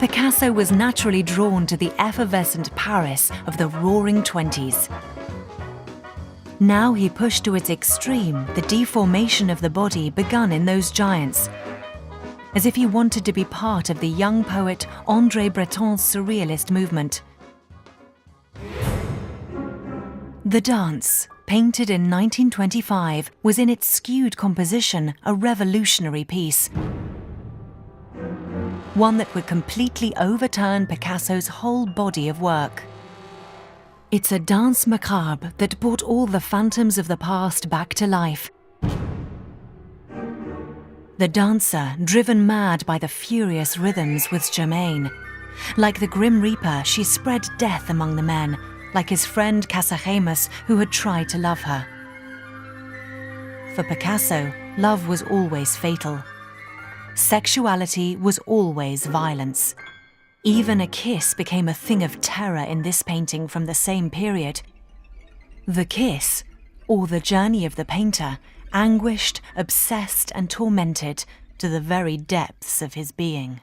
Picasso was naturally drawn to the effervescent Paris of the roaring 20s. Now he pushed to its extreme the deformation of the body begun in those giants, as if he wanted to be part of the young poet André Breton's surrealist movement. The Dance, painted in 1925, was in its skewed composition a revolutionary piece. One that would completely overturn Picasso's whole body of work. It's a danse macabre that brought all the phantoms of the past back to life. The dancer, driven mad by the furious rhythms, was Germaine. Like the Grim Reaper, she spread death among the men, like his friend Casagemus, who had tried to love her. For Picasso, love was always fatal. Sexuality was always violence. Even a kiss became a thing of terror in this painting from the same period. The kiss, or the journey of the painter, anguished, obsessed and tormented to the very depths of his being.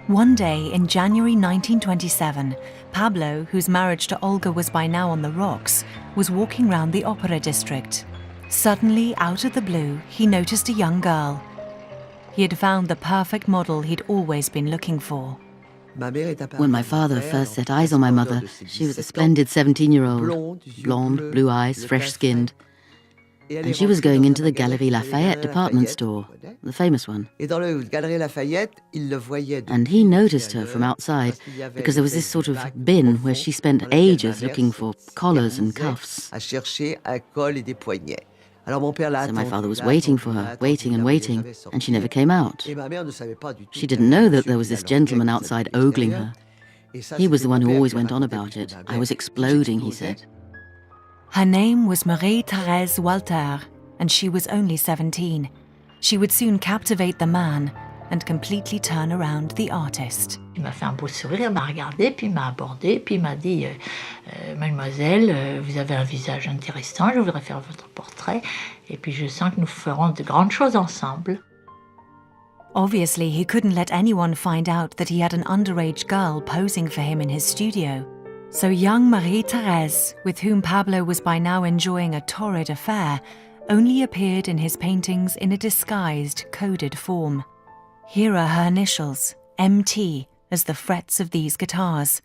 One day in January 1927, Pablo, whose marriage to Olga was by now on the rocks, was walking round the opera district. Suddenly, out of the blue, he noticed a young girl. He had found the perfect model he'd always been looking for. When my father first set eyes on my mother, she was a splendid 17-year-old, blonde, blue eyes, fresh-skinned. And she was going into the Galerie Lafayette department store, the famous one. And he noticed her from outside because there was this sort of bin where she spent ages looking for collars and cuffs. So my father was waiting for her, waiting and waiting, and she never came out. She didn't know that there was this gentleman outside ogling her. He was the one who always went on about it. I was exploding, he said. Her name was Marie-Thérèse Walter, and she was only 17. She would soon captivate the man and completely turn around the artist. Il m'a fait un beau sourire, il m'a regardé, puis il m'a abordé, puis il m'a dit Mademoiselle, vous avez un visage intéressant, je voudrais faire votre portrait, et puis je sens que nous ferons de grandes choses ensemble. Obviously, he couldn't let anyone find out that he had an underage girl posing for him in his studio. So young Marie-Thérèse, with whom Pablo was by now enjoying a torrid affair, only appeared in his paintings in a disguised, coded form. Here are her initials, MT, as the frets of these guitars.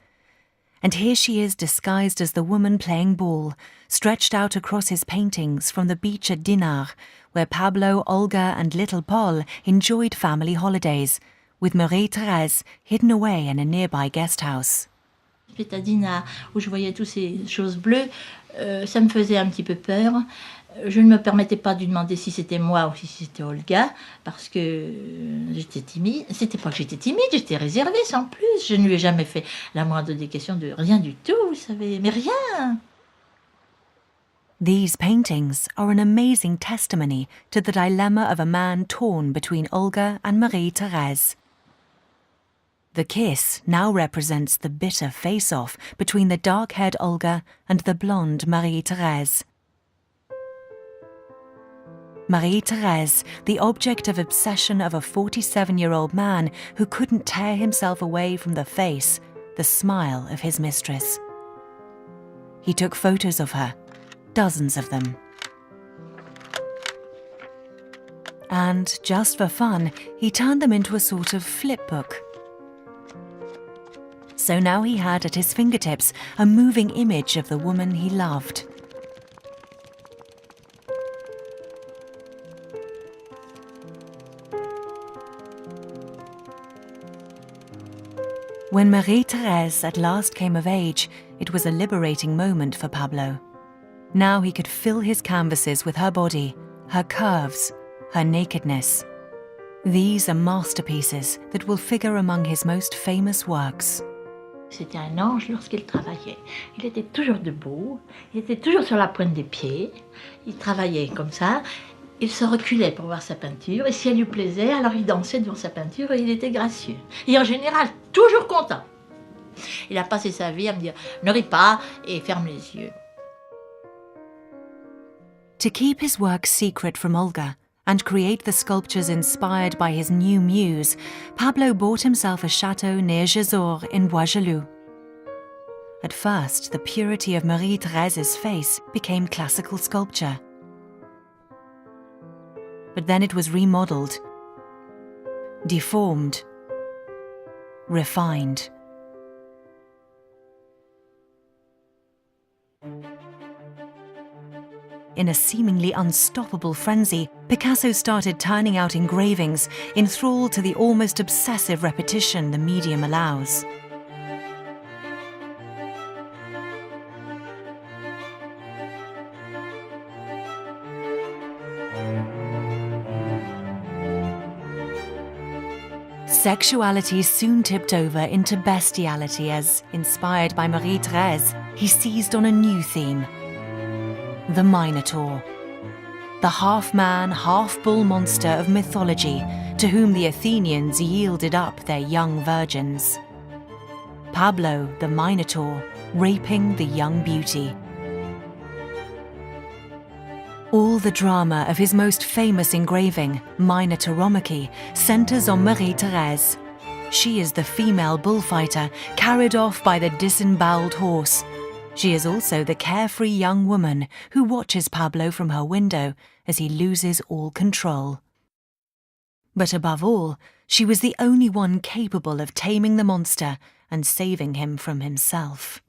And here she is disguised as the woman playing ball, stretched out across his paintings from the beach at Dinard, where Pablo, Olga and little Paul enjoyed family holidays, with Marie-Thérèse hidden away in a nearby guest house. À Dinard, où je voyais toutes ces choses bleues, ça me faisait un petit peu peur. Je ne me permettais pas de lui demander si c'était moi ou si c'était Olga, parce que j'étais timide. C'était pas que j'étais timide, j'étais réservée sans plus. Je ne lui ai jamais fait la moindre des questions de rien du tout, vous savez, mais rien. These paintings are an amazing testimony to the dilemma of a man torn between Olga and Marie-Thérèse. The kiss now represents the bitter face-off between the dark-haired Olga and the blonde Marie-Thérèse. Marie-Thérèse, the object of obsession of a 47-year-old man who couldn't tear himself away from the face, the smile of his mistress. He took photos of her, dozens of them. And, just for fun, he turned them into a sort of flipbook. So now he had at his fingertips a moving image of the woman he loved. When Marie-Thérèse at last came of age, it was a liberating moment for Pablo. Now he could fill his canvases with her body, her curves, her nakedness. These are masterpieces that will figure among his most famous works. C'était un ange lorsqu'il travaillait. Il était toujours debout, il était toujours sur la pointe des pieds, il travaillait comme ça, il se reculait pour voir sa peinture, et si elle lui plaisait, alors il dansait devant sa peinture et il était gracieux. Et en général, toujours content. Il a passé sa vie à me dire « ne ris pas et ferme les yeux ». To keep his work secret from Olga and create the sculptures inspired by his new muse, Pablo bought himself a chateau near Gisors in Bois-Jaloux. At first, the purity of Marie-Thérèse's face became classical sculpture. But then it was remodeled, deformed, refined. In a seemingly unstoppable frenzy, Picasso started turning out engravings, enthralled to the almost obsessive repetition the medium allows. Sexuality soon tipped over into bestiality as, inspired by Marie-Thérèse, he seized on a new theme: the Minotaur, the half-man, half-bull monster of mythology to whom the Athenians yielded up their young virgins. Pablo, the Minotaur, raping the young beauty. All the drama of his most famous engraving, Minotauromachy, centers on Marie-Thérèse. She is the female bullfighter carried off by the disemboweled horse. She is also the carefree young woman who watches Pablo from her window as he loses all control. But above all, she was the only one capable of taming the monster and saving him from himself.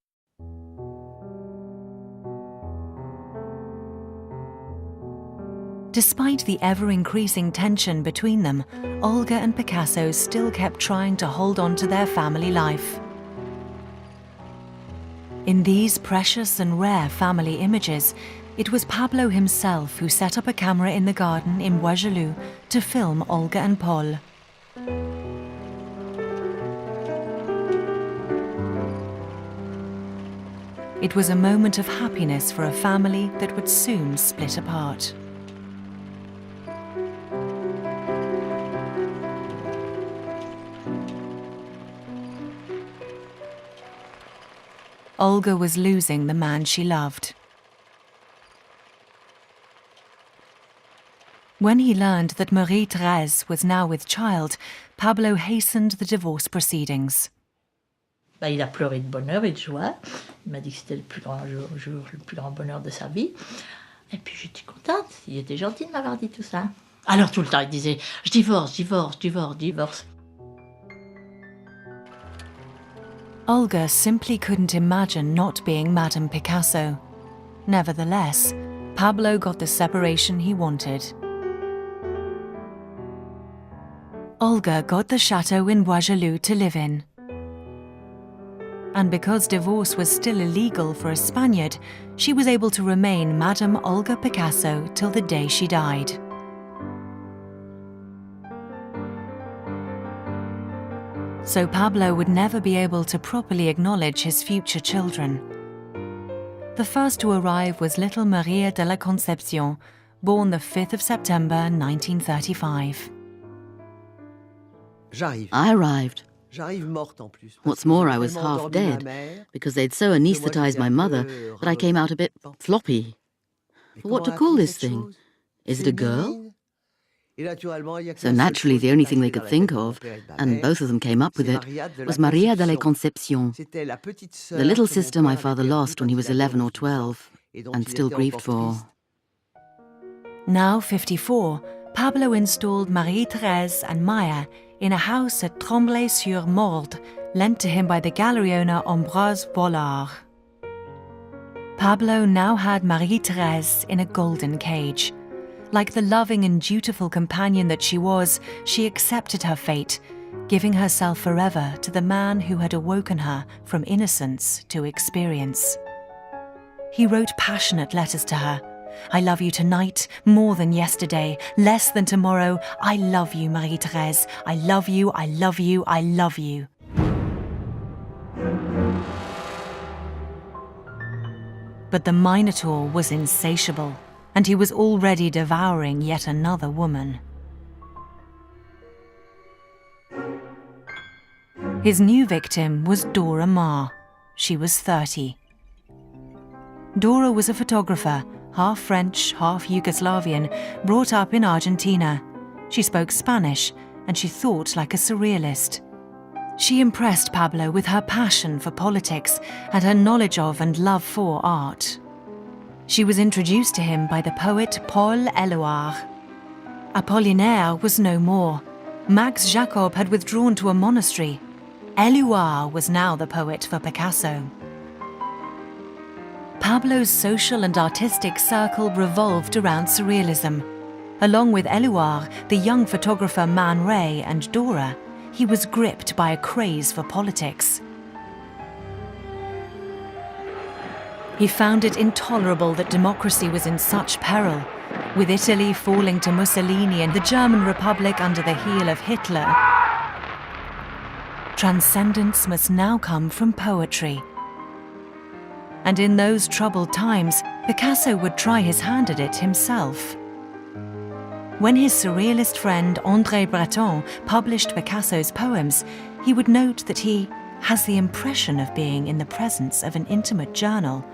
Despite the ever-increasing tension between them, Olga and Picasso still kept trying to hold on to their family life. In these precious and rare family images, it was Pablo himself who set up a camera in the garden in Bois-Jaloux to film Olga and Paul. It was a moment of happiness for a family that would soon split apart. Olga was losing the man she loved. When he learned that Marie-Thérèse was now with child, Pablo hastened the divorce proceedings. Il a pleuré de bonheur et de joie. Il m'a dit que c'était le plus grand jour, le plus grand bonheur de sa vie. Et puis j'étais contente. Il était gentil de m'avoir dit tout ça. Alors tout le temps, il disait « Je divorce, divorce, divorce, divorce ». Olga simply couldn't imagine not being Madame Picasso. Nevertheless, Pablo got the separation he wanted. Olga got the chateau in Bois-Jaloux to live in. And because divorce was still illegal for a Spaniard, she was able to remain Madame Olga Picasso till the day she died. So Pablo would never be able to properly acknowledge his future children. The first to arrive was little Maria de la Concepción, born the 5th of September 1935. I arrived. What's more, I was half dead, because they'd so anaesthetized my mother that I came out a bit floppy. But what to call this thing? Is it a girl? So naturally the only thing they could think of, and both of them came up with it, was Maria de la Concepción, the little sister my father lost when he was 11 or 12, and still grieved for. Now 54, Pablo installed Marie-Thérèse and Maya in a house at Tremblay-sur-Morde, lent to him by the gallery owner Ambroise Vollard. Pablo now had Marie-Thérèse in a golden cage. Like the loving and dutiful companion that she was, she accepted her fate, giving herself forever to the man who had awoken her from innocence to experience. He wrote passionate letters to her. I love you tonight, more than yesterday, less than tomorrow. I love you, Marie-Thérèse. I love you, I love you, I love you. But the Minotaur was insatiable, and he was already devouring yet another woman. His new victim was Dora Maar. She was 30. Dora was a photographer, half French, half Yugoslavian, brought up in Argentina. She spoke Spanish, and she thought like a surrealist. She impressed Pablo with her passion for politics and her knowledge of and love for art. She was introduced to him by the poet Paul Éluard. Apollinaire was no more. Max Jacob had withdrawn to a monastery. Éluard was now the poet for Picasso. Pablo's social and artistic circle revolved around surrealism. Along with Éluard, the young photographer Man Ray, and Dora, he was gripped by a craze for politics. He found it intolerable that democracy was in such peril. With Italy falling to Mussolini and the German Republic under the heel of Hitler, transcendence must now come from poetry. And in those troubled times, Picasso would try his hand at it himself. When his surrealist friend André Breton published Picasso's poems, he would note that he has the impression of being in the presence of an intimate journal.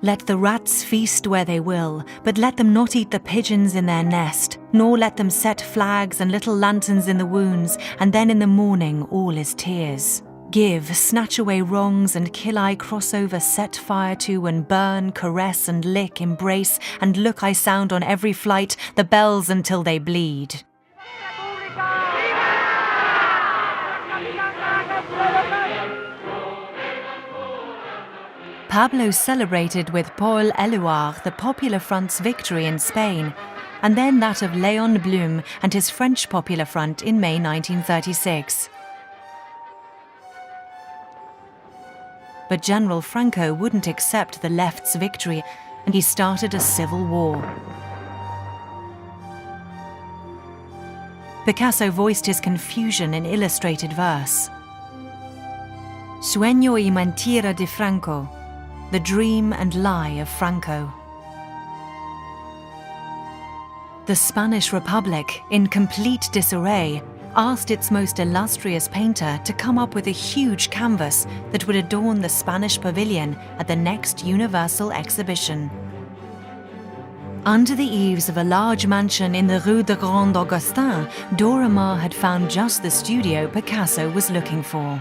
Let the rats feast where they will, but let them not eat the pigeons in their nest, nor let them set flags and little lanterns in the wounds, and then in the morning all is tears. Give, snatch away wrongs, and kill I cross over, set fire to, and burn, caress and lick, embrace, and look I sound on every flight, the bells until they bleed. Pablo celebrated with Paul Éluard the Popular Front's victory in Spain, and then that of Léon Blum and his French Popular Front in May 1936. But General Franco wouldn't accept the left's victory, and he started a civil war. Picasso voiced his confusion in illustrated verse. Sueño y mentira de Franco, the dream and lie of Franco. The Spanish Republic, in complete disarray, asked its most illustrious painter to come up with a huge canvas that would adorn the Spanish pavilion at the next Universal Exhibition. Under the eaves of a large mansion in the Rue de Grand Augustin, Dora Maar had found just the studio Picasso was looking for.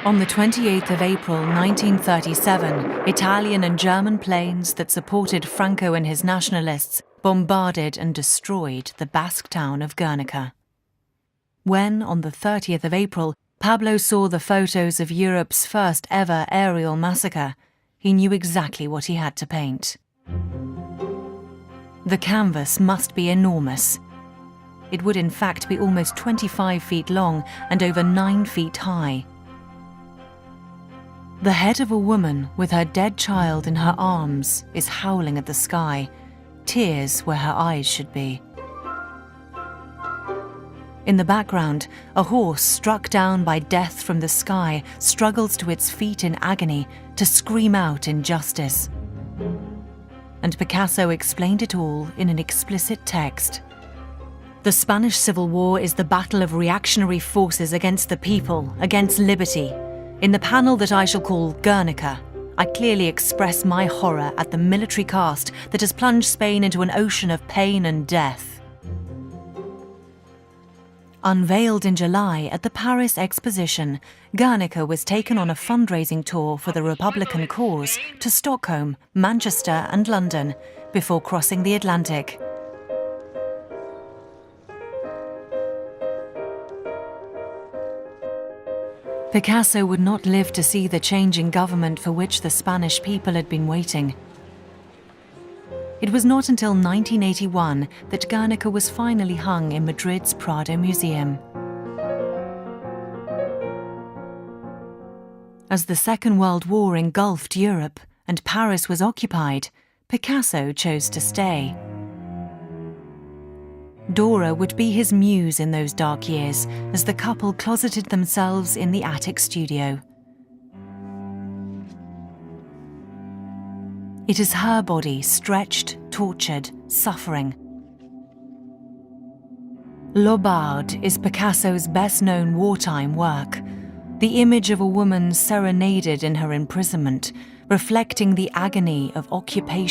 On the 28th of April 1937, Italian and German planes that supported Franco and his nationalists bombarded and destroyed the Basque town of Guernica. When, on the 30th of April, Pablo saw the photos of Europe's first ever aerial massacre, he knew exactly what he had to paint. The canvas must be enormous. It would in fact be almost 25 feet long and over 9 feet high. The head of a woman with her dead child in her arms is howling at the sky, tears where her eyes should be. In the background, a horse struck down by death from the sky struggles to its feet in agony to scream out injustice. And Picasso explained it all in an explicit text. The Spanish Civil War is the battle of reactionary forces against the people, against liberty. In the panel that I shall call Guernica, I clearly express my horror at the military caste that has plunged Spain into an ocean of pain and death. Unveiled in July at the Paris Exposition, Guernica was taken on a fundraising tour for the Republican cause to Stockholm, Manchester and London before crossing the Atlantic. Picasso would not live to see the changing government for which the Spanish people had been waiting. It was not until 1981 that Guernica was finally hung in Madrid's Prado Museum. As the Second World War engulfed Europe and Paris was occupied, Picasso chose to stay. Dora would be his muse in those dark years as the couple closeted themselves in the attic studio. It is her body stretched, tortured, suffering. L'Aubade is Picasso's best-known wartime work. The image of a woman serenaded in her imprisonment, reflecting the agony of occupation